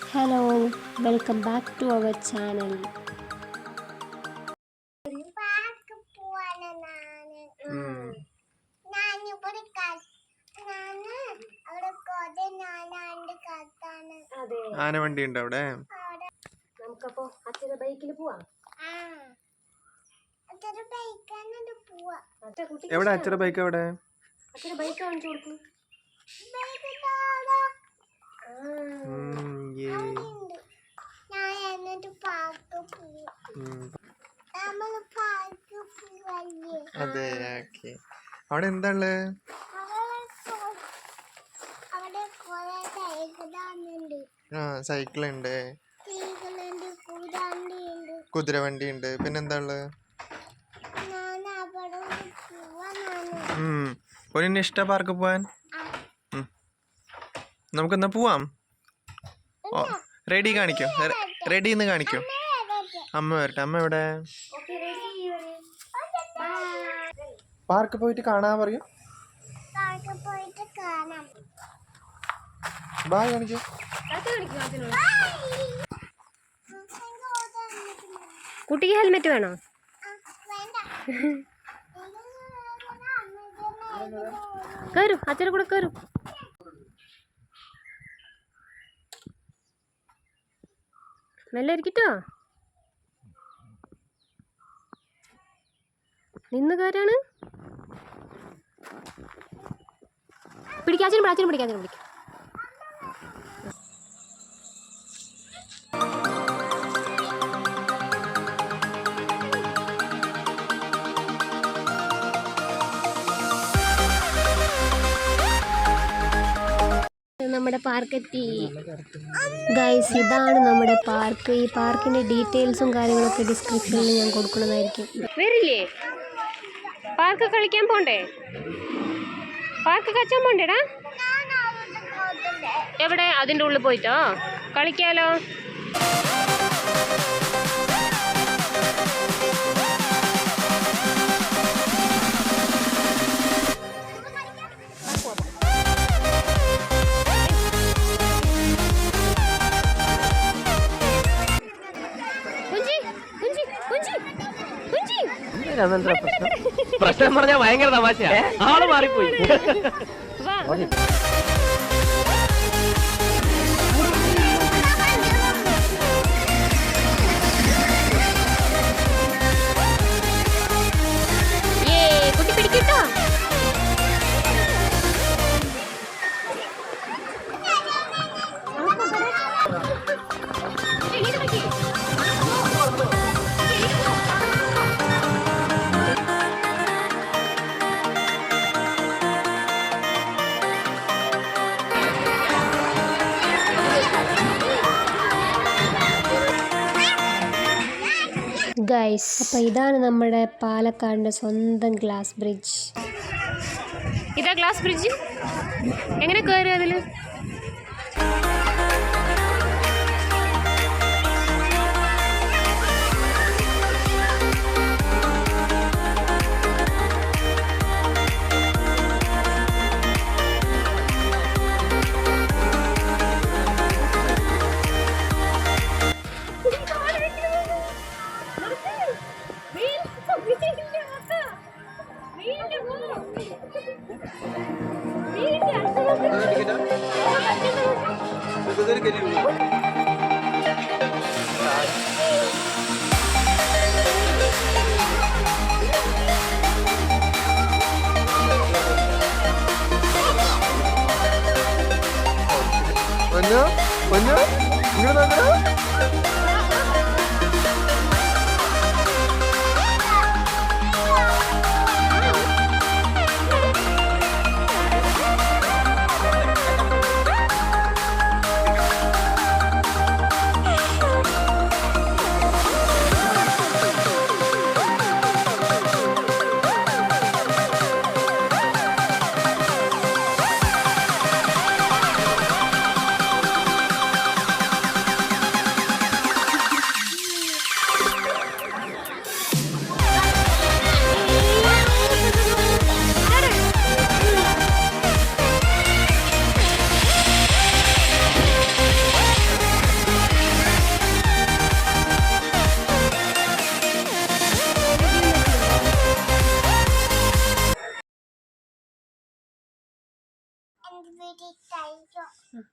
Hello, welcome back to our channel. ആന വണ്ടി ഉണ്ട് അവിടെ. നമുക്കപ്പോ അച്ഛന്റെ ബൈക്കിൽ പോവാം. എവിടെ അച്ഛന്റെ ബൈക്ക്? എവിടെ അച്ഛന്റെ ബൈക്ക് കാണിച്ചു കൊടുക്കും. അതെ, ഓക്കെ. അവിടെ എന്താ ഉള്ളത്? സൈക്കിൾ ഉണ്ട്, കുതിരവണ്ടി ഉണ്ട്, പിന്നെന്താ ഉള്ളത്? പൊന്നിന് ഇഷ്ട പാർക്ക് പോവാൻ? നമുക്കെന്നാ പോവാം. റെഡി കാണിക്കോ? റെഡിന്ന് കാണിക്കോ? അമ്മ വരട്ടെ. അമ്മ എവിടെ? പാർക്ക് പോയിട്ട് കാണാൻ പറയും. ബായ് കാണിക്കോ? കുട്ടിക്ക് ഹെൽമെറ്റ് വേണോ? കയറും, അച്ഛനെ കൂടെ കയറും. മെല്ലെ ഇരിക്കട്ടോ. നിന്ന് കയറാണ്. പിടിക്കാം, അച്ഛനും പിടിക്കാം. നമ്മുടെ പാർക്ക് എത്തി ഗൈസ്. ഇതാണ് നമ്മുടെ പാർക്ക്. ഈ പാർക്കിന്റെ ഡീറ്റെയിൽസും കാര്യങ്ങളൊക്കെ ഡിസ്ക്രിപ്ഷനിൽ ഞാൻ കൊടുക്കുന്നതായിരിക്കും. വരില്ലേ? പാർക്ക് കളിക്കാൻ പോണ്ടേ? പാർക്ക് കച്ചാൻ പോണ്ടേടാ? എവിടെ? അതിൻ്റെ ഉള്ളിൽ പോയിട്ടോ കളിക്കാലോ. പ്രശ്നം പറഞ്ഞാൽ ഭയങ്കര തമാശ. ആള് മാറിപ്പോയി. കുട്ടി പിടിക്കട്ടോ. ഗൈസ്, അപ്പോൾ ഇതാണ് നമ്മുടെ പാലക്കാടിൻ്റെ സ്വന്തം ഗ്ലാസ് ബ്രിഡ്ജ്. ഇതാ ഗ്ലാസ് ബ്രിഡ്ജ്. എങ്ങനെ കയറി അതിൽ?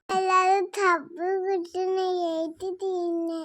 എല്ലാരും തപ്പ് കിട്ടുന്ന ഏറ്റി തിന്നെ